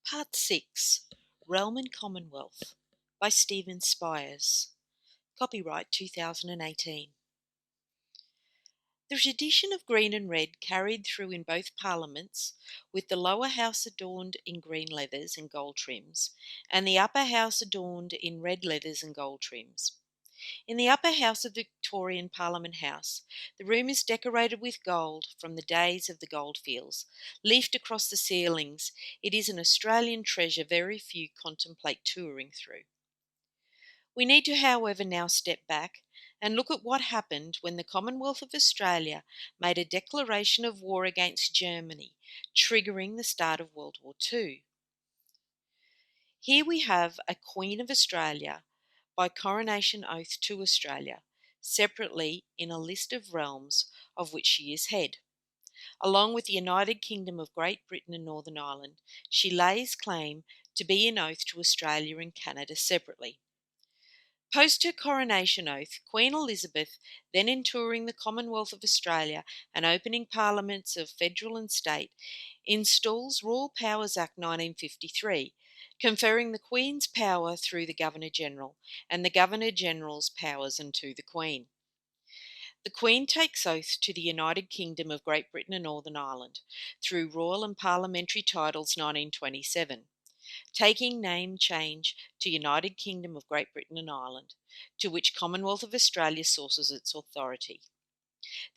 Part 6, Realm and Commonwealth by Spiers. Copyright 2018. The tradition of green and red carried through in both parliaments, with the lower house adorned in green leathers and gold trims, and the upper house adorned in red leathers and gold trims. In the upper house of the Victorian Parliament House, the room is decorated with gold from the days of the goldfields. Leafed across the ceilings, it is an Australian treasure very few contemplate touring through. We need to, however, now step back and look at what happened when the Commonwealth of Australia made a declaration of war against Germany, triggering the start of World War II. Here we have a Queen of Australia by coronation oath to Australia, separately in a list of realms of which she is head. Along with the United Kingdom of Great Britain and Northern Ireland, she lays claim to be in oath to Australia and Canada separately. Post her coronation oath, Queen Elizabeth, then entouring the Commonwealth of Australia and opening parliaments of federal and state, installs Royal Powers Act 1953, conferring the Queen's power through the Governor-General and the Governor-General's powers unto the Queen. The Queen takes oath to the United Kingdom of Great Britain and Northern Ireland through Royal and Parliamentary Titles 1927, taking name change to United Kingdom of Great Britain and Ireland, to which Commonwealth of Australia sources its authority.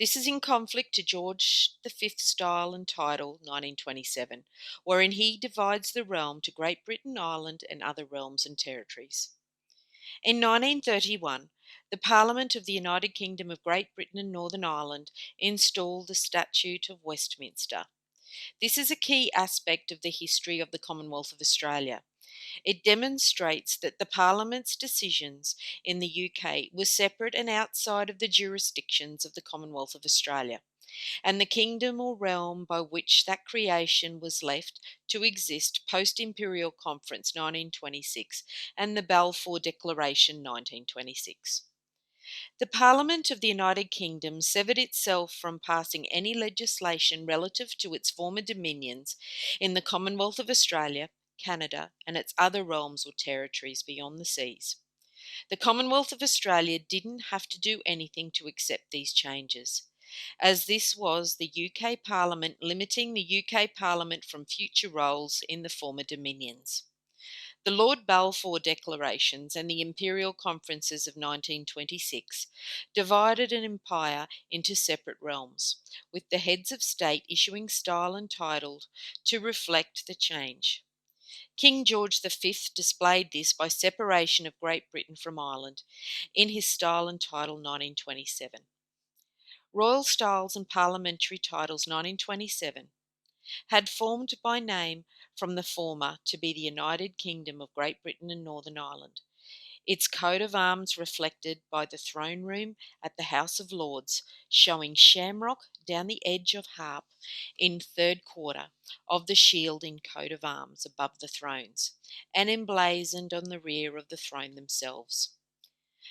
This is in conflict to George V's style and title 1927, wherein he divides the realm to Great Britain, Ireland and other realms and territories. In 1931, the Parliament of the United Kingdom of Great Britain and Northern Ireland installed the Statute of Westminster. This is a key aspect of the history of the Commonwealth of Australia. It demonstrates that the Parliament's decisions in the UK were separate and outside of the jurisdictions of the Commonwealth of Australia, and the kingdom or realm by which that creation was left to exist post-Imperial Conference 1926 and the Balfour Declaration 1926. The Parliament of the United Kingdom severed itself from passing any legislation relative to its former dominions in the Commonwealth of Australia, Canada, and its other realms or territories beyond the seas. The Commonwealth of Australia didn't have to do anything to accept these changes, as this was the UK Parliament limiting the UK Parliament from future roles in the former dominions. The Lord Balfour Declarations and the Imperial Conferences of 1926 divided an empire into separate realms, with the heads of state issuing style and title to reflect the change. King George V displayed this by separation of Great Britain from Ireland in his Style and Title 1927. Royal Styles and Parliamentary Titles 1927 had formed by name from the former to be the United Kingdom of Great Britain and Northern Ireland. Its coat of arms reflected by the throne room at the House of Lords, showing shamrock down the edge of harp in third quarter of the shield in coat of arms above the thrones, and emblazoned on the rear of the throne themselves.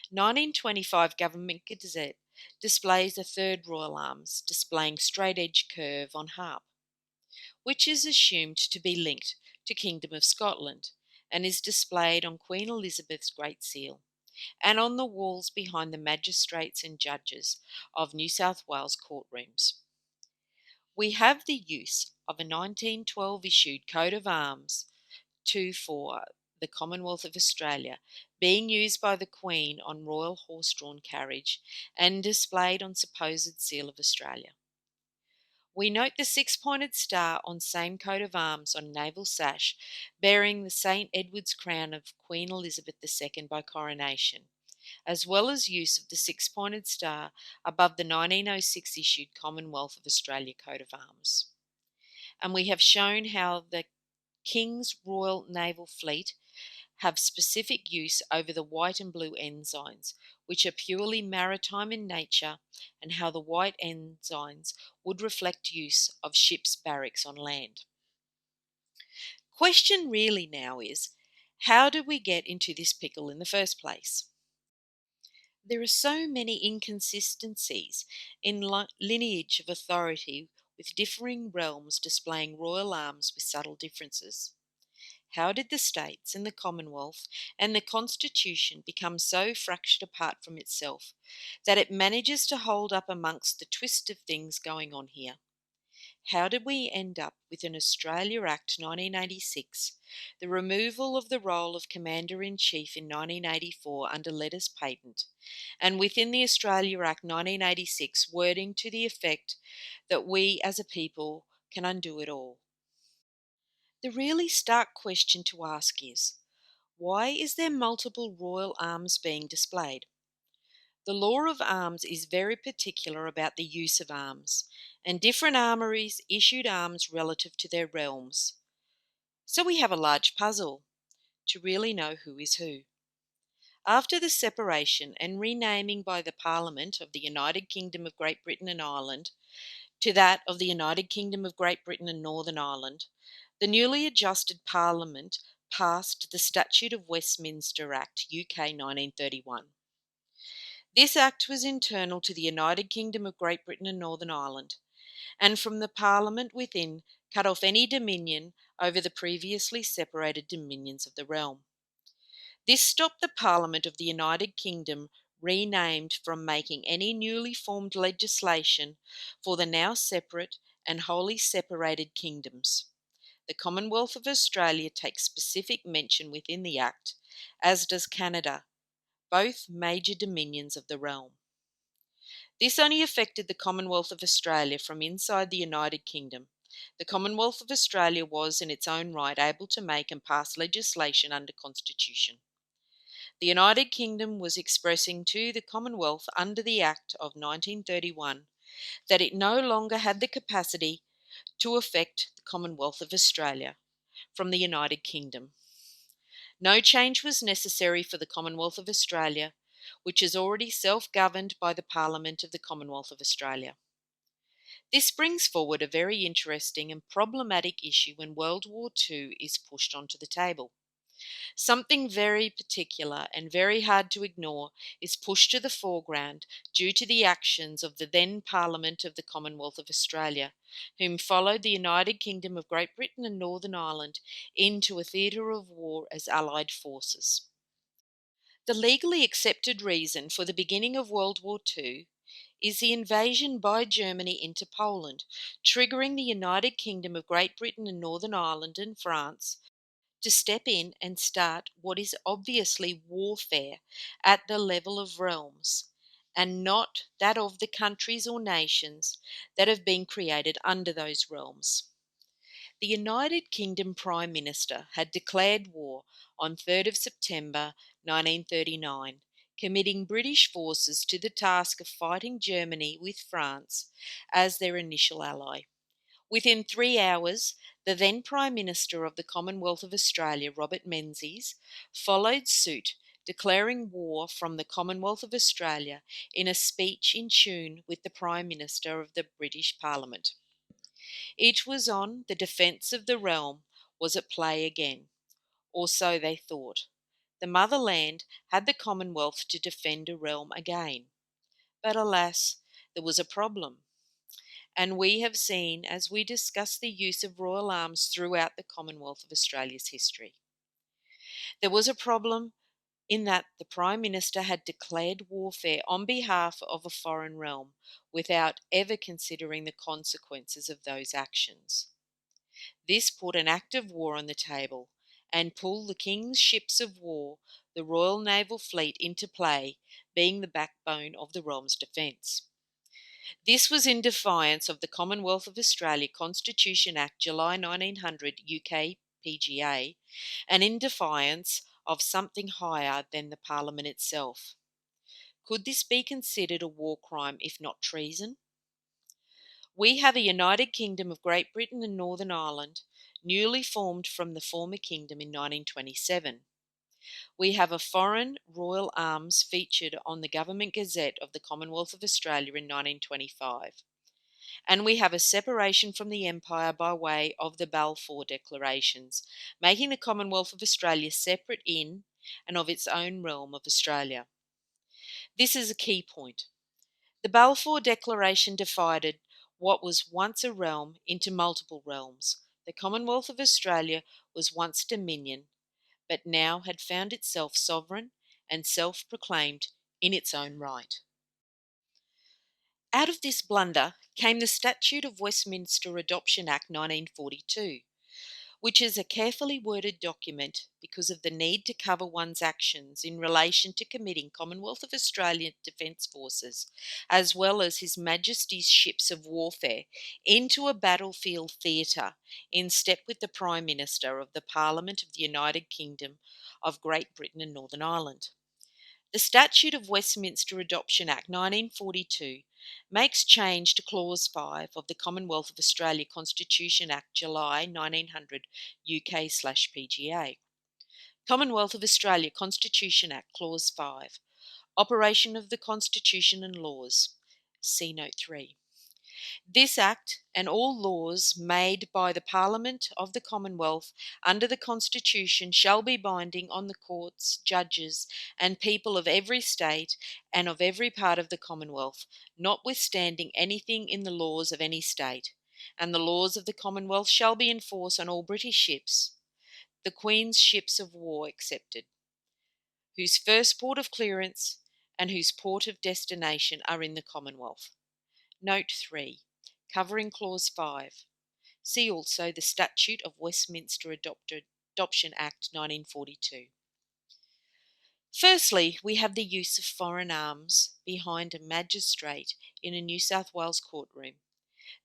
1925 Government Gazette displays a third royal arms, displaying straight edge curve on harp, which is assumed to be linked to Kingdom of Scotland, and is displayed on Queen Elizabeth's Great Seal, and on the walls behind the magistrates and judges of New South Wales courtrooms. We have the use of a 1912 issued coat of arms for the Commonwealth of Australia, being used by the Queen on royal horse-drawn carriage and displayed on supposed seal of Australia. We note the six-pointed star on same coat of arms on naval sash, bearing the St. Edward's crown of Queen Elizabeth II by coronation, as well as use of the six-pointed star above the 1906 issued Commonwealth of Australia coat of arms. And we have shown how the King's Royal Naval Fleet have specific use over the white and blue ensigns, which are purely maritime in nature, and how the white ensigns would reflect use of ships' barracks on land. Question really now is, how did we get into this pickle in the first place? There are so many inconsistencies in lineage of authority, with differing realms displaying royal arms with subtle differences. How did the states and the Commonwealth and the Constitution become so fractured apart from itself that it manages to hold up amongst the twist of things going on here? How did we end up with an Australia Act 1986, the removal of the role of Commander-in-Chief in 1984 under letters patent, and within the Australia Act 1986 wording to the effect that we as a people can undo it all? The really stark question to ask is, why is there multiple royal arms being displayed? The law of arms is very particular about the use of arms, and different armories issued arms relative to their realms. So we have a large puzzle to really know who is who. After the separation and renaming by the Parliament of the United Kingdom of Great Britain and Ireland to that of the United Kingdom of Great Britain and Northern Ireland, the newly adjusted Parliament passed the Statute of Westminster Act, UK 1931. This Act was internal to the United Kingdom of Great Britain and Northern Ireland, and from the Parliament within cut off any dominion over the previously separated dominions of the realm. This stopped the Parliament of the United Kingdom renamed from making any newly formed legislation for the now separate and wholly separated kingdoms. The Commonwealth of Australia takes specific mention within the Act, as does Canada, both major dominions of the realm. This only affected the Commonwealth of Australia from inside the United Kingdom. The Commonwealth of Australia was, in its own right, able to make and pass legislation under Constitution. The United Kingdom was expressing to the Commonwealth under the Act of 1931 that it no longer had the capacity to affect the Commonwealth of Australia from the United Kingdom. No change was necessary for the Commonwealth of Australia, which is already self-governed by the Parliament of the Commonwealth of Australia. This brings forward a very interesting and problematic issue when World War II is pushed onto the table. Something very particular and very hard to ignore is pushed to the foreground due to the actions of the then Parliament of the Commonwealth of Australia, whom followed the United Kingdom of Great Britain and Northern Ireland into a theatre of war as Allied forces. The legally accepted reason for the beginning of World War II is the invasion by Germany into Poland, triggering the United Kingdom of Great Britain and Northern Ireland and France to step in and start what is obviously warfare at the level of realms, and not that of the countries or nations that have been created under those realms. The United Kingdom Prime Minister had declared war on 3rd of September 1939, committing British forces to the task of fighting Germany with France as their initial ally. Within 3 hours, the then Prime Minister of the Commonwealth of Australia, Robert Menzies, followed suit, declaring war from the Commonwealth of Australia in a speech in tune with the Prime Minister of the British Parliament. It was on the defence of the realm was at play again, or so they thought. The motherland had the Commonwealth to defend a realm again. But alas, there was a problem. And we have seen as we discuss the use of royal arms throughout the Commonwealth of Australia's history. There was a problem in that the Prime Minister had declared warfare on behalf of a foreign realm without ever considering the consequences of those actions. This put an act of war on the table and pulled the King's ships of war, the Royal Naval Fleet, into play, being the backbone of the realm's defence. This was in defiance of the Commonwealth of Australia Constitution Act July 1900 UK PGA, and in defiance of something higher than the Parliament itself. Could this be considered a war crime if not treason? We have a United Kingdom of Great Britain and Northern Ireland, newly formed from the former kingdom in 1927. We have a foreign royal arms featured on the Government Gazette of the Commonwealth of Australia in 1925. And we have a separation from the Empire by way of the Balfour Declarations, making the Commonwealth of Australia separate in and of its own realm of Australia. This is a key point. The Balfour Declaration divided what was once a realm into multiple realms, The Commonwealth of Australia was once Dominion, but now had found itself sovereign and self-proclaimed in its own right. Out of this blunder came the Statute of Westminster Adoption Act 1942, which is a carefully worded document because of the need to cover one's actions in relation to committing Commonwealth of Australia Defence Forces, as well as His Majesty's ships of warfare, into a battlefield theatre in step with the Prime Minister of the Parliament of the United Kingdom of Great Britain and Northern Ireland. The Statute of Westminster Adoption Act 1942 makes change to Clause 5 of the Commonwealth of Australia Constitution Act July 1900 UK/PGA. Commonwealth of Australia Constitution Act Clause 5. Operation of the Constitution and laws. See Note 3. This Act and all laws made by the Parliament of the Commonwealth under the Constitution shall be binding on the courts, judges, and people of every state and of every part of the Commonwealth, notwithstanding anything in the laws of any state. And the laws of the Commonwealth shall be in force on all British ships, the Queen's ships of war excepted, whose first port of clearance and whose port of destination are in the Commonwealth. Note 3. Covering Clause 5. See also the Statute of Westminster Adoption Act 1942. Firstly, we have the use of foreign arms behind a magistrate in a New South Wales courtroom.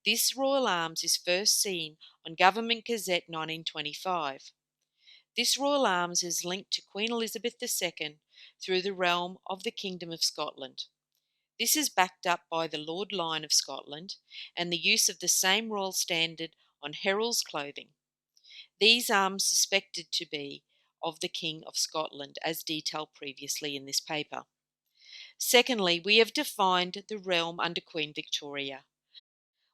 This royal arms is first seen on Government Gazette 1925. This royal arms is linked to Queen Elizabeth II through the realm of the Kingdom of Scotland. This is backed up by the Lord Lion of Scotland and the use of the same royal standard on herald's clothing. These arms suspected to be of the King of Scotland, as detailed previously in this paper. Secondly, we have defined the realm under Queen Victoria.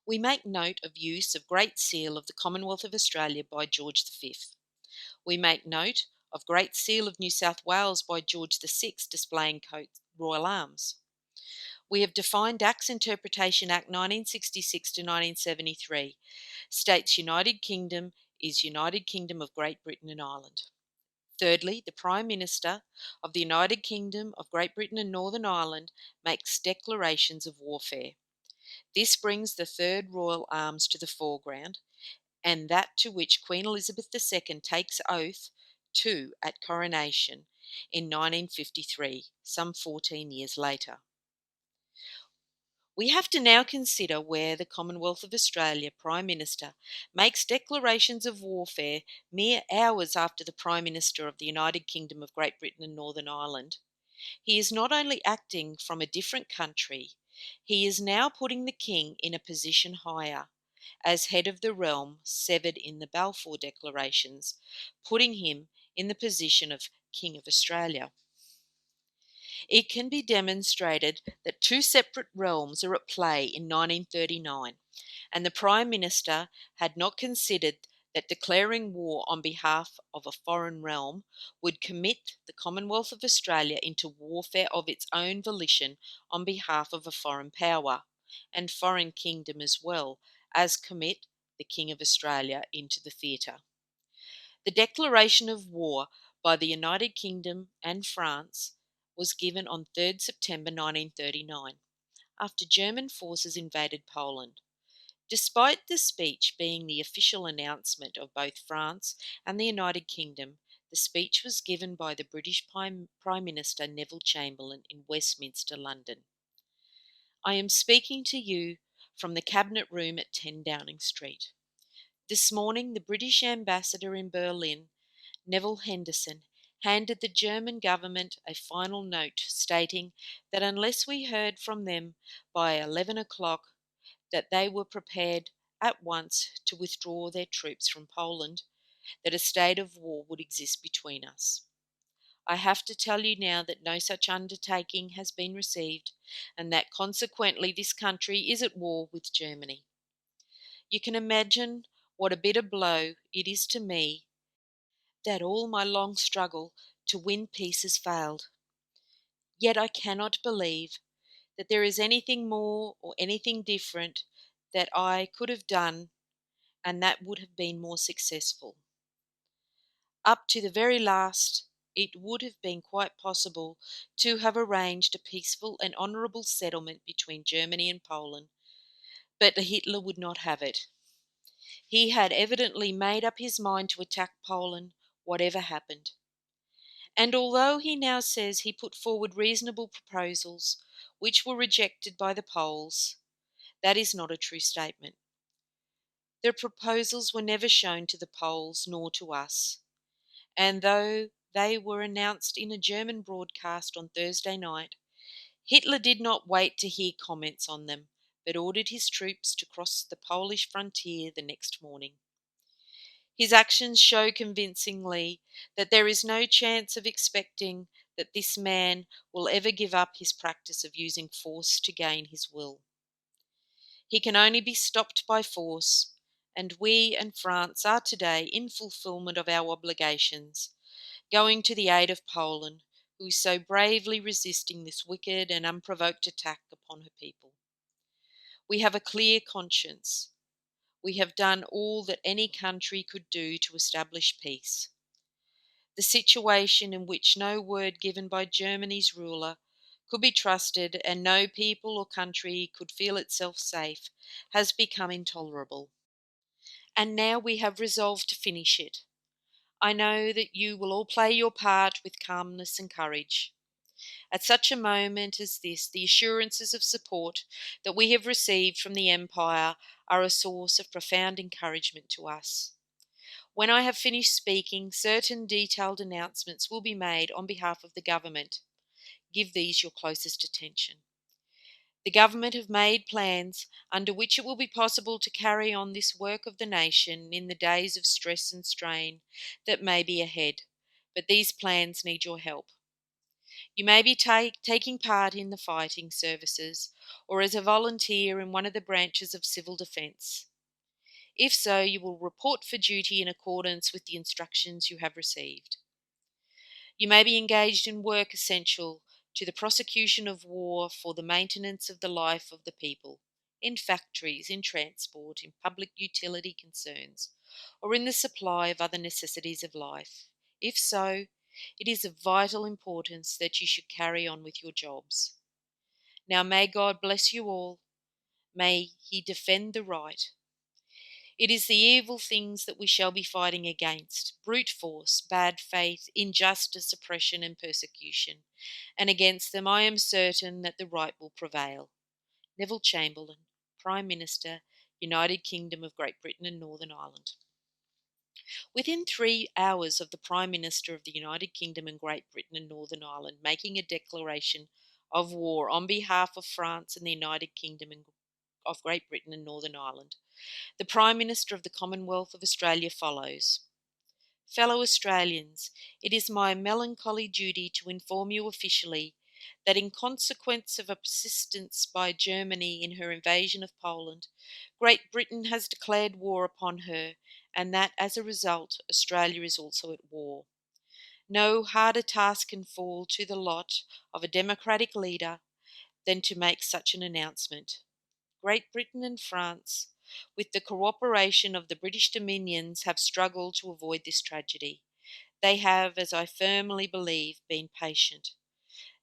We make note of use of Great Seal of the Commonwealth of Australia by George V. We make note of Great Seal of New South Wales by George VI displaying royal arms. We have defined Acts Interpretation Act 1966 to 1973, states United Kingdom is United Kingdom of Great Britain and Ireland. Thirdly, the Prime Minister of the United Kingdom of Great Britain and Northern Ireland makes declarations of warfare. This brings the third royal arms to the foreground, and that to which Queen Elizabeth II takes oath to at coronation in 1953, some 14 years later. We have to now consider where the Commonwealth of Australia Prime Minister makes declarations of warfare mere hours after the Prime Minister of the United Kingdom of Great Britain and Northern Ireland. He is not only acting from a different country, he is now putting the King in a position higher, as head of the realm severed in the Balfour Declarations, putting him in the position of King of Australia. It can be demonstrated that two separate realms are at play in 1939, and the Prime Minister had not considered that declaring war on behalf of a foreign realm would commit the Commonwealth of Australia into warfare of its own volition on behalf of a foreign power, and foreign kingdom as well as commit the King of Australia into the theatre. The declaration of war by the United Kingdom and France was given on 3rd September 1939, after German forces invaded Poland. Despite the speech being the official announcement of both France and the United Kingdom, the speech was given by the British Prime Minister Neville Chamberlain in Westminster, London. I am speaking to you from the Cabinet Room at 10 Downing Street. This morning, the British Ambassador in Berlin, Neville Henderson, handed the German government a final note stating that unless we heard from them by 11 o'clock, that they were prepared at once to withdraw their troops from Poland, that a state of war would exist between us. I have to tell you now that no such undertaking has been received, and that consequently this country is at war with Germany. You can imagine what a bitter blow it is to me that all my long struggle to win peace has failed. Yet I cannot believe that there is anything more or anything different that I could have done and that would have been more successful. Up to the very last, it would have been quite possible to have arranged a peaceful and honourable settlement between Germany and Poland, but Hitler would not have it. He had evidently made up his mind to attack Poland, whatever happened. And although he now says he put forward reasonable proposals which were rejected by the Poles, that is not a true statement. The proposals were never shown to the Poles nor to us, and though they were announced in a German broadcast on Thursday night, Hitler did not wait to hear comments on them, but ordered his troops to cross the Polish frontier the next morning. His actions show convincingly that there is no chance of expecting that this man will ever give up his practice of using force to gain his will. He can only be stopped by force, and we and France are today, in fulfilment of our obligations, going to the aid of Poland, who is so bravely resisting this wicked and unprovoked attack upon her people. We have a clear conscience. We have done all that any country could do to establish peace. The situation in which no word given by Germany's ruler could be trusted and no people or country could feel itself safe has become intolerable. And now we have resolved to finish it. I know that you will all play your part with calmness and courage. At such a moment as this, the assurances of support that we have received from the Empire are a source of profound encouragement to us. When I have finished speaking, certain detailed announcements will be made on behalf of the government. Give these your closest attention. The government have made plans under which it will be possible to carry on this work of the nation in the days of stress and strain that may be ahead, but these plans need your help. You may be taking part in the fighting services or as a volunteer in one of the branches of civil defence. If so, you will report for duty in accordance with the instructions you have received. You may be engaged in work essential to the prosecution of war for the maintenance of the life of the people, in factories, in transport, in public utility concerns, or in the supply of other necessities of life. If so, it is of vital importance that you should carry on with your jobs. Now may God bless you all. May He defend the right. It is the evil things that we shall be fighting against: brute force, bad faith, injustice, oppression, and persecution. And against them I am certain that the right will prevail. Neville Chamberlain, Prime Minister, United Kingdom of Great Britain and Northern Ireland. Within 3 hours of the Prime Minister of the United Kingdom and Great Britain and Northern Ireland making a declaration of war on behalf of France and the United Kingdom of Great Britain and Northern Ireland, the Prime Minister of the Commonwealth of Australia follows. Fellow Australians, it is my melancholy duty to inform you officially that in consequence of a persistence by Germany in her invasion of Poland, Great Britain has declared war upon her, and that as a result Australia is also at war. No harder task can fall to the lot of a democratic leader than to make such an announcement. Great Britain and France, with the cooperation of the British Dominions, have struggled to avoid this tragedy. They have, as I firmly believe, been patient.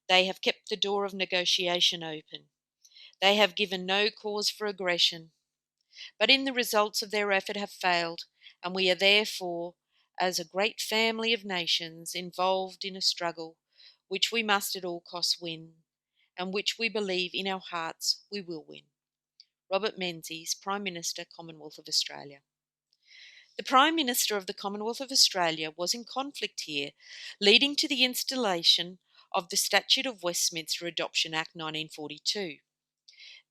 They have kept the door of negotiation open. They have given no cause for aggression. But in the results of their effort have failed, and we are therefore, as a great family of nations, involved in a struggle which we must at all costs win, and which we believe in our hearts we will win. Robert Menzies, Prime Minister, Commonwealth of Australia. The Prime Minister of the Commonwealth of Australia was in conflict here, leading to the installation of the Statute of Westminster Adoption Act 1942.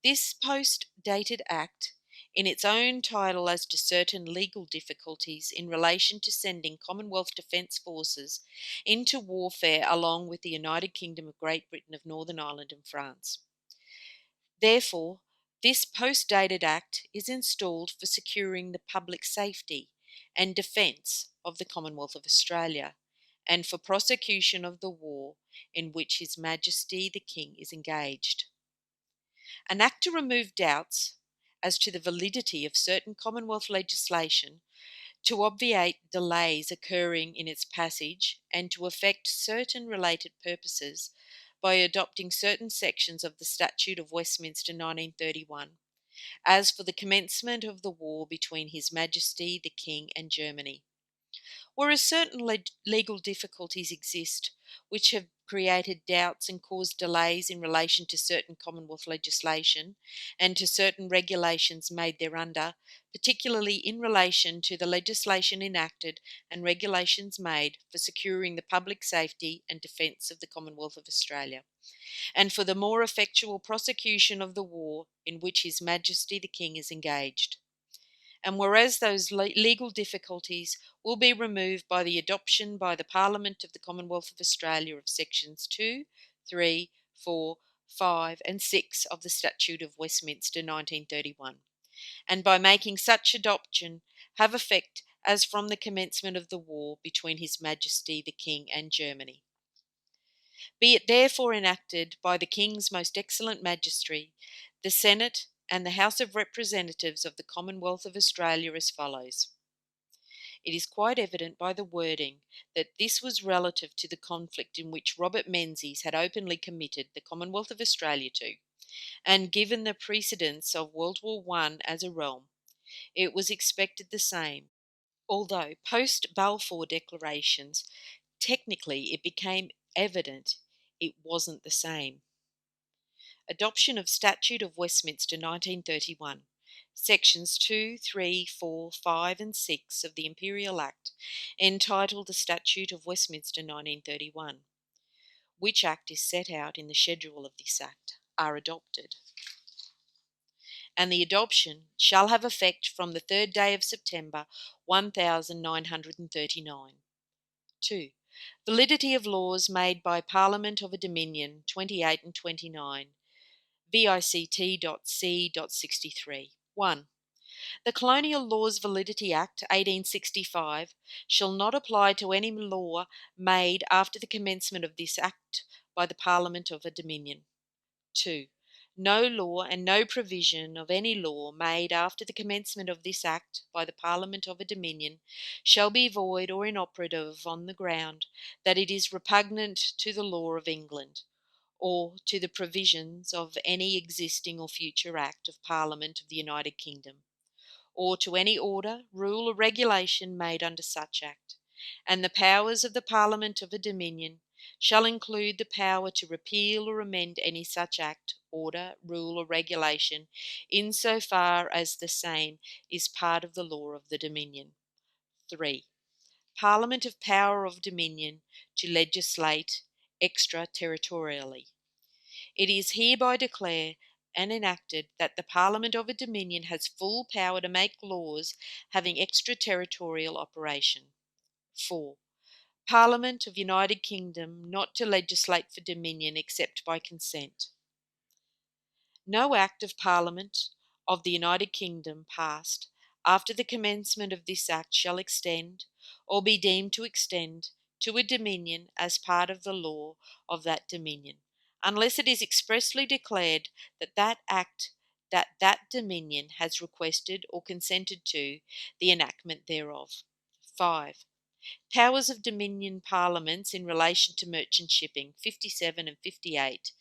This post-dated act, in its own title as to certain legal difficulties in relation to sending Commonwealth Defence Forces into warfare along with the United Kingdom of Great Britain of Northern Ireland and France. Therefore, this post-dated Act is installed for securing the public safety and defence of the Commonwealth of Australia, and for prosecution of the war in which His Majesty the King is engaged. An Act to remove doubts as to the validity of certain Commonwealth legislation, to obviate delays occurring in its passage, and to effect certain related purposes by adopting certain sections of the Statute of Westminster 1931, as for the commencement of the war between His Majesty the King and Germany. Whereas certain legal difficulties exist which have created doubts and caused delays in relation to certain Commonwealth legislation and to certain regulations made thereunder, particularly in relation to the legislation enacted and regulations made for securing the public safety and defence of the Commonwealth of Australia, and for the more effectual prosecution of the war in which His Majesty the King is engaged. And whereas those legal difficulties will be removed by the adoption by the Parliament of the Commonwealth of Australia of sections 2, 3, 4, 5 and 6 of the Statute of Westminster 1931, and by making such adoption have effect as from the commencement of the war between His Majesty the King and Germany. Be it therefore enacted by the King's most excellent Majesty, the Senate, and the House of Representatives of the Commonwealth of Australia as follows. It is quite evident by the wording that this was relative to the conflict in which Robert Menzies had openly committed the Commonwealth of Australia to, and given the precedents of World War I as a realm, it was expected the same, although post-Balfour declarations, technically it became evident it wasn't the same. Adoption of Statute of Westminster 1931, Sections 2, 3, 4, 5 and 6 of the Imperial Act, entitled the Statute of Westminster 1931, which Act is set out in the schedule of this Act, are adopted. And the adoption shall have effect from the 3rd day of September 1939. 2. Validity of laws made by Parliament of a Dominion 28 and 29. VICT.C.63. 1. The Colonial Laws Validity Act 1865 shall not apply to any law made after the commencement of this Act by the Parliament of a Dominion. 2. No law and no provision of any law made after the commencement of this Act by the Parliament of a Dominion shall be void or inoperative on the ground that it is repugnant to the law of England, or to the provisions of any existing or future Act of Parliament of the United Kingdom, or to any order, rule, or regulation made under such Act, and the powers of the Parliament of a Dominion shall include the power to repeal or amend any such Act, order, rule, or regulation, in so far as the same is part of the law of the Dominion. 3. Parliament of power of Dominion to legislate extraterritorially. It is hereby declared and enacted that the Parliament of a Dominion has full power to make laws having extraterritorial operation. 4. Parliament of United Kingdom not to legislate for Dominion except by consent. No Act of Parliament of the United Kingdom passed after the commencement of this Act shall extend, or be deemed to extend, to a Dominion as part of the law of that Dominion, unless it is expressly declared that that Dominion has requested or consented to the enactment thereof. 5. Powers of Dominion Parliaments in relation to merchant shipping, 57 and 58,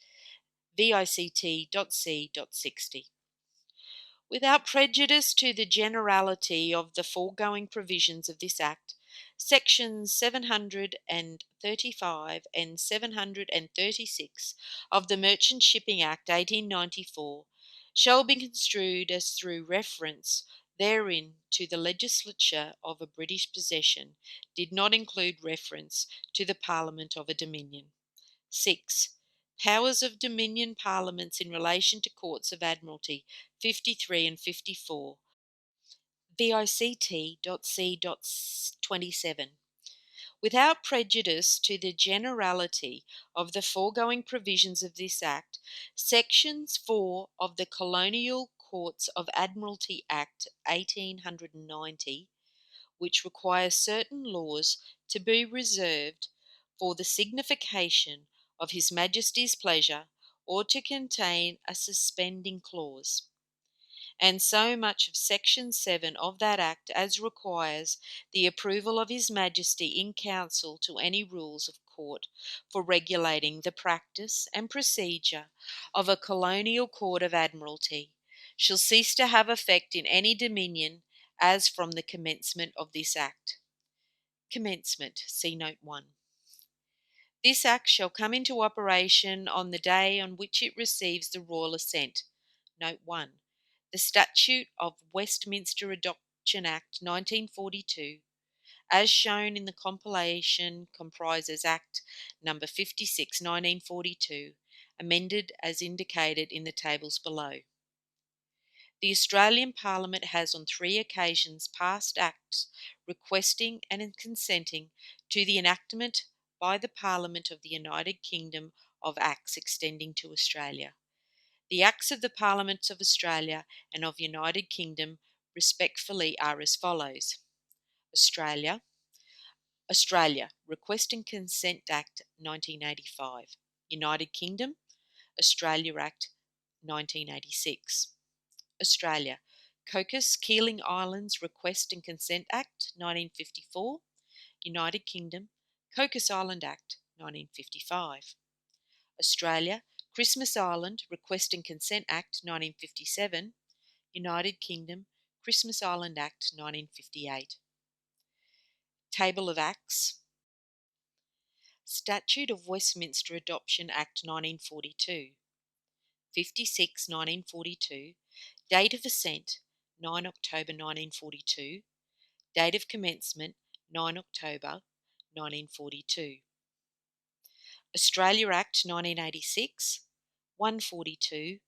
VICT.C.60. Without prejudice to the generality of the foregoing provisions of this Act, Sections 735 and 736 of the Merchant Shipping Act 1894 shall be construed as through reference therein to the legislature of a British possession did not include reference to the Parliament of a Dominion. 6. Powers of Dominion Parliaments in relation to Courts of Admiralty 53 and 54, VICT.C.27. Without prejudice to the generality of the foregoing provisions of this Act, Sections 4 of the Colonial Courts of Admiralty Act 1890, which require certain laws to be reserved for the signification of His Majesty's pleasure, or to contain a suspending clause, and so much of Section 7 of that Act as requires the approval of His Majesty in Council to any rules of court for regulating the practice and procedure of a colonial court of admiralty, shall cease to have effect in any dominion as from the commencement of this Act. Commencement, see Note 1. This Act shall come into operation on the day on which it receives the royal assent. Note 1. The Statute of Westminster Adoption Act 1942, as shown in the compilation, comprises Act No. 56, 1942, amended as indicated in the tables below. The Australian Parliament has on 3 occasions passed Acts requesting and consenting to the enactment by the Parliament of the United Kingdom of Acts extending to Australia. The Acts of the Parliaments of Australia and of United Kingdom respectively are as follows. Australia, Request and Consent Act 1985. United Kingdom, Australia Act 1986. Australia, Cocos Keeling Islands Request and Consent Act 1954. United Kingdom, Cocos Island Act 1955. Australia, Christmas Island Request and Consent Act 1957. United Kingdom, Christmas Island Act 1958. Table of Acts. Statute of Westminster Adoption Act 1942. 56 1942. Date of Assent 9 October 1942. Date of Commencement 9 October 1942. Australia Act 1986 142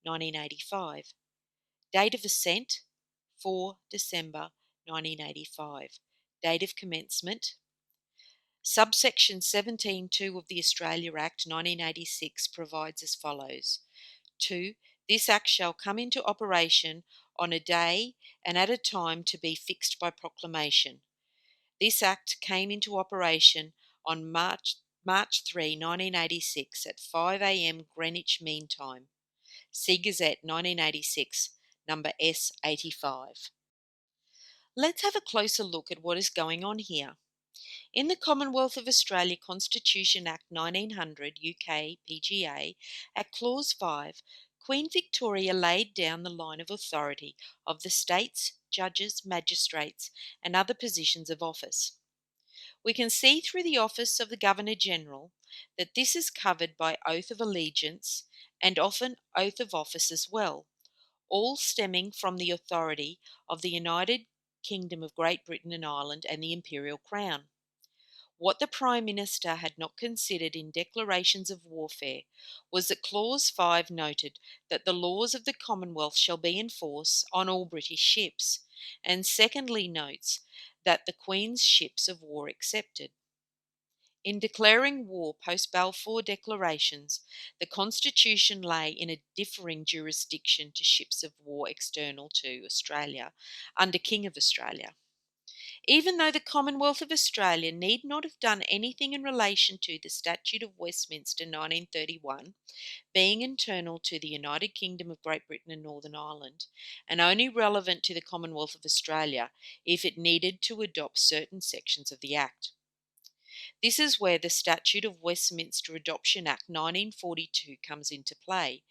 1985. Date of Assent 4 December 1985. Date of Commencement. Subsection 17.2 of the Australia Act 1986 provides as follows. 2. This Act shall come into operation on a day and at a time to be fixed by proclamation. This Act came into operation on March 3, 1986 at 5 a.m. Greenwich Mean Time. See Gazette 1986, number S85. Let's have a closer look at what is going on here. In the Commonwealth of Australia Constitution Act 1900 UK PGA, at Clause 5, Queen Victoria laid down the line of authority of the states, judges, magistrates, and other positions of office. We can see through the office of the Governor-General that this is covered by oath of allegiance and often oath of office as well, all stemming from the authority of the United Kingdom of Great Britain and Ireland and the Imperial Crown. What the Prime Minister had not considered in declarations of warfare was that Clause 5 noted that the laws of the Commonwealth shall be in force on all British ships, and secondly notes that the Queen's ships of war excepted. In declaring war post-Balfour declarations, the Constitution lay in a differing jurisdiction to ships of war external to Australia under King of Australia. Even though the Commonwealth of Australia need not have done anything in relation to the Statute of Westminster 1931, being internal to the United Kingdom of Great Britain and Northern Ireland, and only relevant to the Commonwealth of Australia if it needed to adopt certain sections of the Act. This is where the Statute of Westminster Adoption Act 1942 comes into play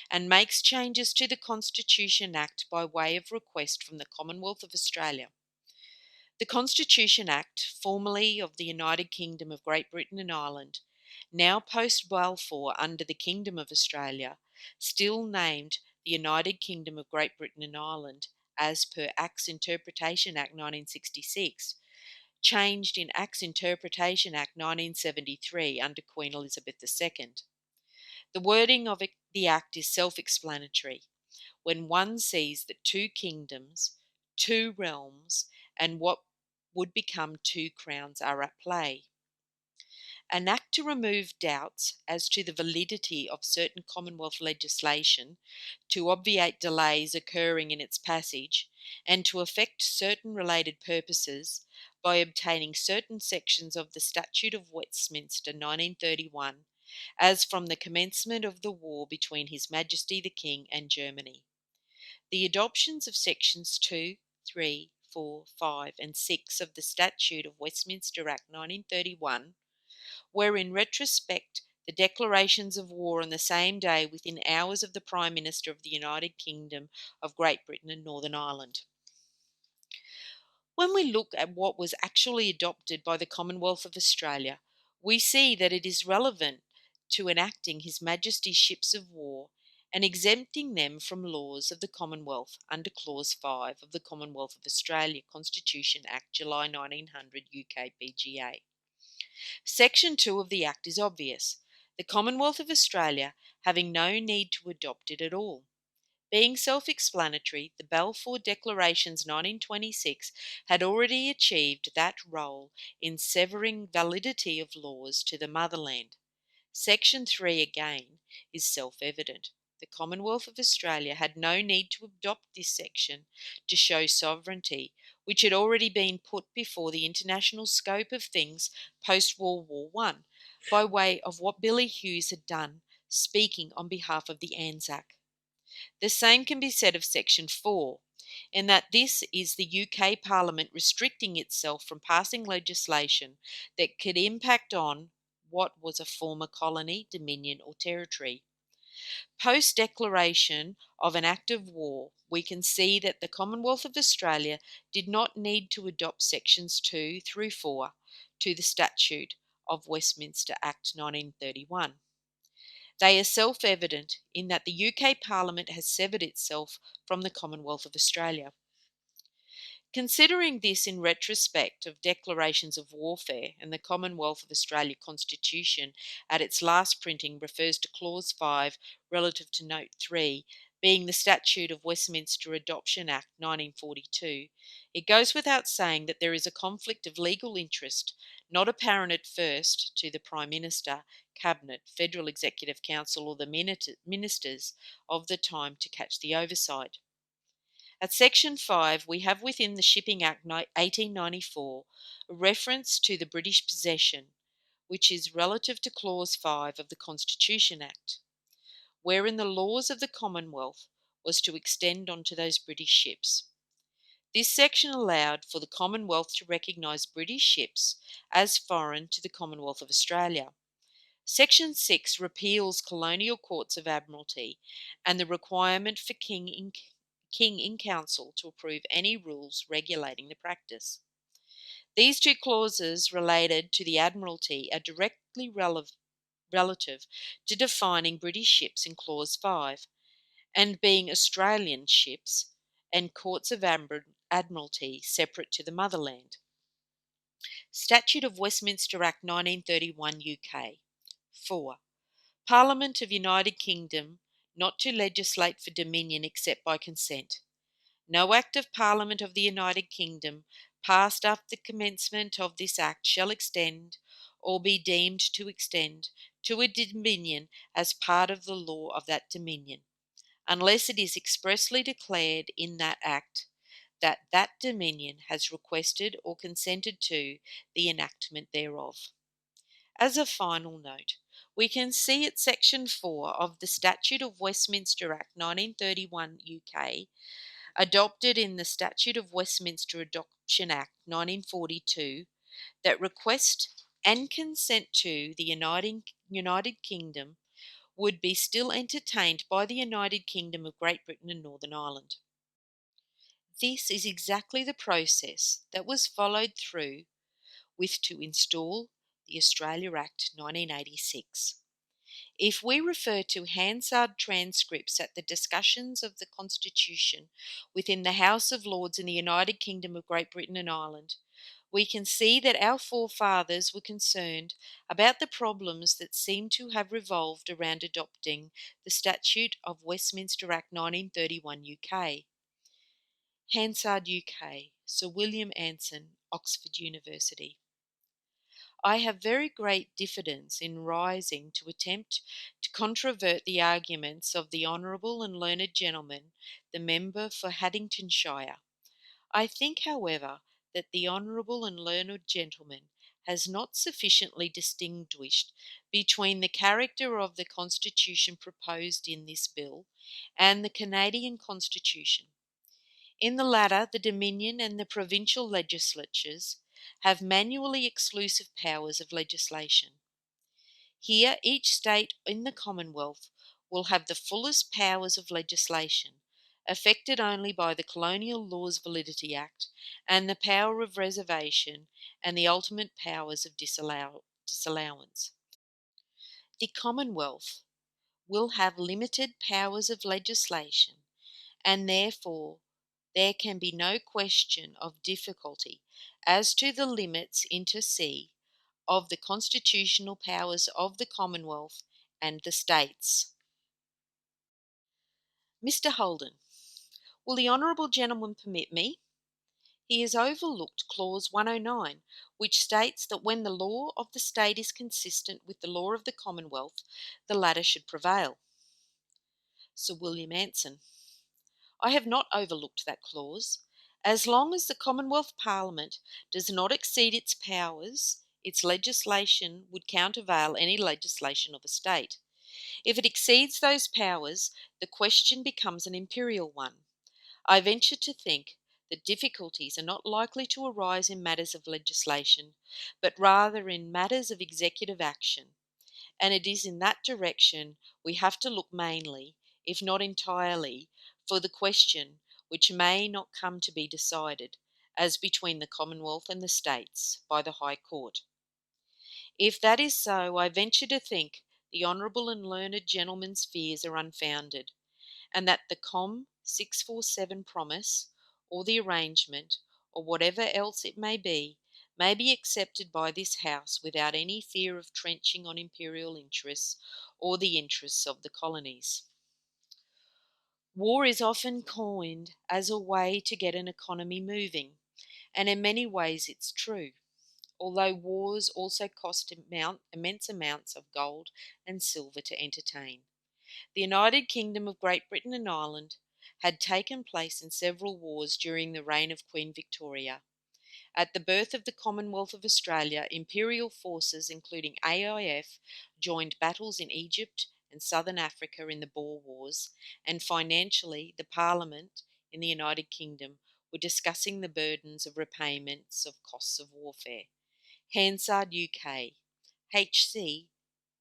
and makes changes to the Constitution Act by way of request from the Commonwealth of Australia. The Constitution Act, formerly of the United Kingdom of Great Britain and Ireland, now post-Balfour under the Kingdom of Australia, still named the United Kingdom of Great Britain and Ireland as per Acts Interpretation Act 1966, changed in Acts Interpretation Act 1973 under Queen Elizabeth II. The wording of the Act is self-explanatory when one sees that 2 kingdoms, 2 realms, and what would become 2 crowns are at play. An Act to remove doubts as to the validity of certain Commonwealth legislation, to obviate delays occurring in its passage, and to effect certain related purposes by obtaining certain sections of the Statute of Westminster 1931, as from the commencement of the war between His Majesty the King and Germany. the adoptions of sections 2, 3, 4, 5, and 6 of the Statute of Westminster Act 1931 were in retrospect the declarations of war on the same day within hours of the Prime Minister of the United Kingdom of Great Britain and Northern Ireland. When we look at what was actually adopted by the Commonwealth of Australia, we see that it is relevant to enacting His Majesty's ships of war and exempting them from laws of the Commonwealth under Clause 5 of the Commonwealth of Australia Constitution Act July 1900 UK BGA. Section 2 of the Act is obvious, the Commonwealth of Australia having no need to adopt it at all. Being self-explanatory, the Balfour Declarations 1926 had already achieved that role in severing validity of laws to the motherland. Section 3 again is self-evident. The Commonwealth of Australia had no need to adopt this section to show sovereignty, which had already been put before the international scope of things post-World War I, by way of what Billy Hughes had done, speaking on behalf of the Anzac. The same can be said of Section 4, in that this is the UK Parliament restricting itself from passing legislation that could impact on what was a former colony, dominion, or territory. Post-declaration of an act of war, we can see that the Commonwealth of Australia did not need to adopt Sections 2 through 4 to the Statute of Westminster Act 1931. They are self-evident in that the UK Parliament has severed itself from the Commonwealth of Australia. Considering this in retrospect of declarations of warfare, and the Commonwealth of Australia Constitution at its last printing refers to Clause 5 relative to Note 3, being the Statute of Westminster Adoption Act 1942, it goes without saying that there is a conflict of legal interest, not apparent at first to the Prime Minister, Cabinet, Federal Executive Council, or the ministers of the time to catch the oversight. At Section 5, we have within the Shipping Act 1894 a reference to the British possession, which is relative to Clause 5 of the Constitution Act, wherein the laws of the Commonwealth was to extend onto those British ships. This section allowed for the Commonwealth to recognise British ships as foreign to the Commonwealth of Australia. Section 6 repeals colonial courts of admiralty and the requirement for King in Council to approve any rules regulating the practice. These two clauses related to the Admiralty are directly relative to defining British ships in Clause 5, and being Australian ships and courts of Admiralty separate to the motherland. Statute of Westminster Act 1931 UK. 4. Parliament of United Kingdom not to legislate for Dominion except by consent. No Act of Parliament of the United Kingdom passed after the commencement of this Act shall extend, or be deemed to extend, to a Dominion as part of the law of that Dominion, unless it is expressly declared in that Act that that Dominion has requested or consented to the enactment thereof. As a final note, we can see at Section 4 of the Statute of Westminster Act 1931 UK, adopted in the Statute of Westminster Adoption Act 1942, that request and consent to the United Kingdom would be still entertained by the United Kingdom of Great Britain and Northern Ireland. This is exactly the process that was followed through with to install the Australia Act 1986. If we refer to Hansard transcripts at the discussions of the Constitution within the House of Lords in the United Kingdom of Great Britain and Ireland, we can see that our forefathers were concerned about the problems that seem to have revolved around adopting the Statute of Westminster Act 1931 UK. Hansard UK, Sir William Anson, Oxford University. I have very great diffidence in rising to attempt to controvert the arguments of the honourable and learned gentleman, the member for Haddingtonshire. I think, however, that the honourable and learned gentleman has not sufficiently distinguished between the character of the Constitution proposed in this bill and the Canadian Constitution. In the latter, the Dominion and the provincial legislatures have manually exclusive powers of legislation. Here, each state in the Commonwealth will have the fullest powers of legislation, affected only by the Colonial Laws Validity Act and the power of reservation and the ultimate powers of disallowance. The Commonwealth will have limited powers of legislation, and therefore there can be no question of difficulty as to the limits inter se of the constitutional powers of the Commonwealth and the States. Mr. Holden, will the honourable gentleman permit me? He has overlooked clause 109, which states that when the law of the state is consistent with the law of the Commonwealth, the latter should prevail. Sir William Anson, I have not overlooked that clause. As long as the Commonwealth Parliament does not exceed its powers, its legislation would countervail any legislation of a state. If it exceeds those powers, the question becomes an imperial one. I venture to think that difficulties are not likely to arise in matters of legislation, but rather in matters of executive action, and it is in that direction we have to look mainly, if not entirely, for the question which may not come to be decided, as between the Commonwealth and the States, by the High Court. If that is so, I venture to think the honourable and learned gentleman's fears are unfounded, and that the Com. 647 promise, or the arrangement, or whatever else it may be accepted by this House without any fear of trenching on imperial interests or the interests of the colonies. War is often coined as a way to get an economy moving, and in many ways it's true, although wars also cost immense amounts of gold and silver to entertain. The United Kingdom of Great Britain and Ireland had taken place in several wars during the reign of Queen Victoria. At the birth of the Commonwealth of Australia, imperial forces, including AIF, joined battles in Egypt and southern Africa in the Boer Wars, and financially, the Parliament in the United Kingdom were discussing the burdens of repayments of costs of warfare. Hansard UK, HC,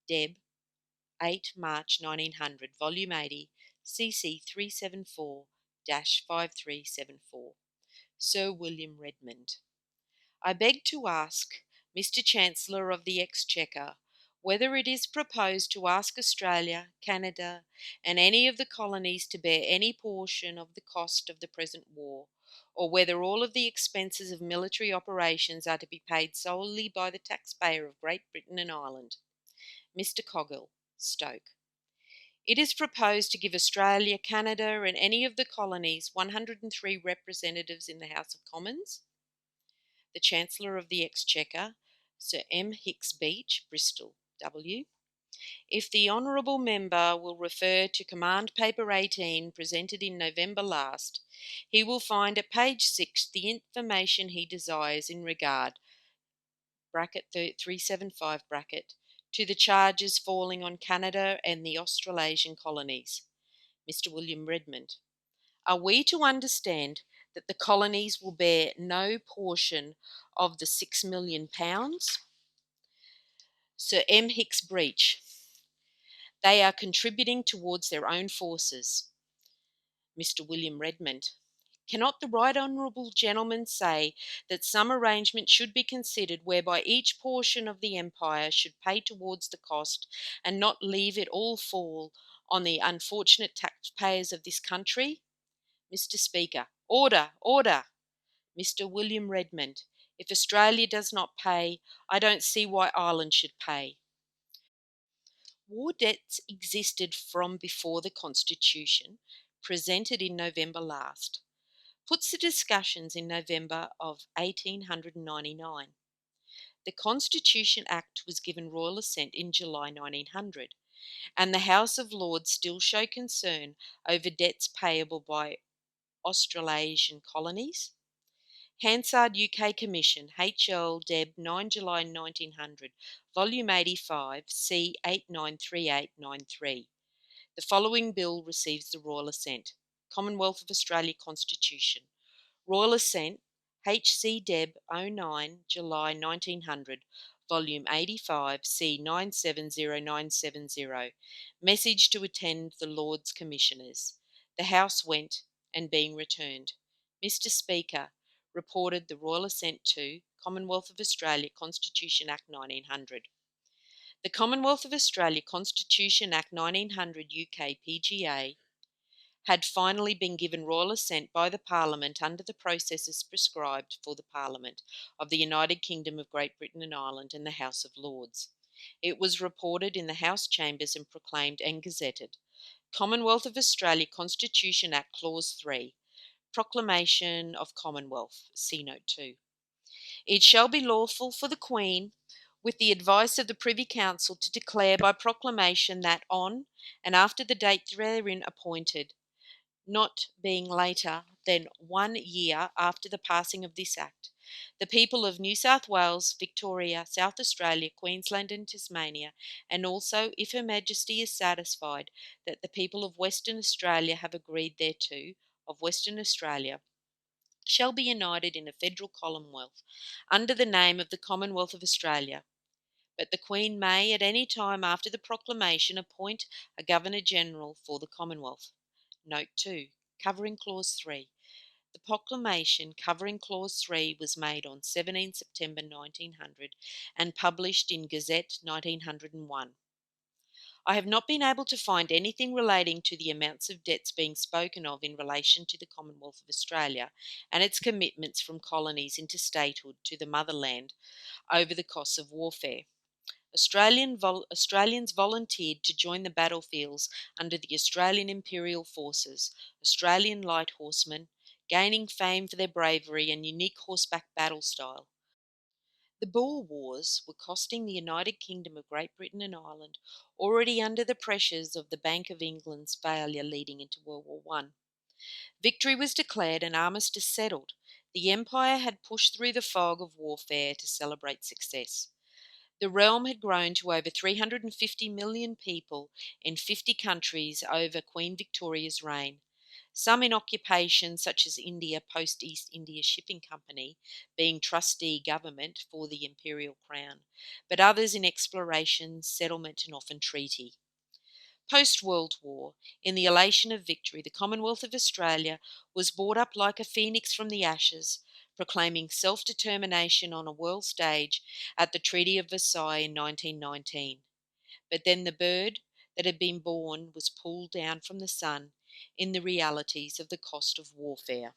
Deb, 8 March 1900, Volume 80, CC 374-5374. Sir William Redmond. I beg to ask Mr. Chancellor of the Exchequer whether it is proposed to ask Australia, Canada, and any of the colonies to bear any portion of the cost of the present war, or whether all of the expenses of military operations are to be paid solely by the taxpayer of Great Britain and Ireland. Mr. Coghill, Stoke. It is proposed to give Australia, Canada, and any of the colonies 103 representatives in the House of Commons. The Chancellor of the Exchequer, Sir M. Hicks Beach, Bristol, W. If the honourable member will refer to Command Paper 18 presented in November last, he will find at page 6 the information he desires in regard bracket 375 bracket to the charges falling on Canada and the Australasian colonies. Mr. William Redmond. Are we to understand that the colonies will bear no portion of the £6 million? Sir M. Hicks Breach. They are contributing towards their own forces. Mr. William Redmond. Cannot the right honourable gentleman say that some arrangement should be considered whereby each portion of the empire should pay towards the cost and not leave it all fall on the unfortunate taxpayers of this country? Mr. Speaker. Order, order. Mr. William Redmond. If Australia does not pay, I don't see why Ireland should pay. War debts existed from before the Constitution, presented in November last, puts the discussions in November of 1899. The Constitution Act was given royal assent in July 1900, and the House of Lords still show concern over debts payable by Australasian colonies. Hansard UK Commission, HL Deb 9 July 1900, Volume 85, C 893893. The following bill receives the royal assent. Commonwealth of Australia Constitution. Royal assent, HC Deb 09 July 1900, Volume 85, C 970970. Message to attend the Lords Commissioners. The House went, and being returned. Mr. Speaker, reported the royal assent to Commonwealth of Australia Constitution Act 1900. The Commonwealth of Australia Constitution Act 1900 UK PGA had finally been given royal assent by the Parliament under the processes prescribed for the Parliament of the United Kingdom of Great Britain and Ireland and the House of Lords. It was reported in the House Chambers and proclaimed and gazetted. Commonwealth of Australia Constitution Act Clause 3. Proclamation of Commonwealth. See Note 2. It shall be lawful for the Queen, with the advice of the Privy Council, to declare by proclamation that on and after the date therein appointed, not being later than 1 year after the passing of this Act, the people of New South Wales, Victoria, South Australia, Queensland and Tasmania, and also, if Her Majesty is satisfied that the people of Western Australia have agreed thereto, of Western Australia, shall be united in a federal commonwealth under the name of the Commonwealth of Australia. But the Queen may at any time after the proclamation appoint a Governor-General for the Commonwealth. Note 2. Covering Clause 3. The proclamation covering Clause 3 was made on 17 September 1900 and published in Gazette 1901. I have not been able to find anything relating to the amounts of debts being spoken of in relation to the Commonwealth of Australia and its commitments from colonies into statehood to the motherland over the costs of warfare. Australians volunteered to join the battlefields under the Australian Imperial Forces, Australian Light Horsemen, gaining fame for their bravery and unique horseback battle style. The Boer Wars were costing the United Kingdom of Great Britain and Ireland, already under the pressures of the Bank of England's failure leading into World War I. Victory was declared and armistice settled. The Empire had pushed through the fog of warfare to celebrate success. The realm had grown to over 350 million people in 50 countries over Queen Victoria's reign, some in occupation such as India post East India Shipping Company, being trustee government for the imperial crown, but others in exploration, settlement and often treaty. Post-World War, in the elation of victory, the Commonwealth of Australia was brought up like a phoenix from the ashes, proclaiming self-determination on a world stage at the Treaty of Versailles in 1919. But then the bird that had been born was pulled down from the sun in the realities of the cost of warfare.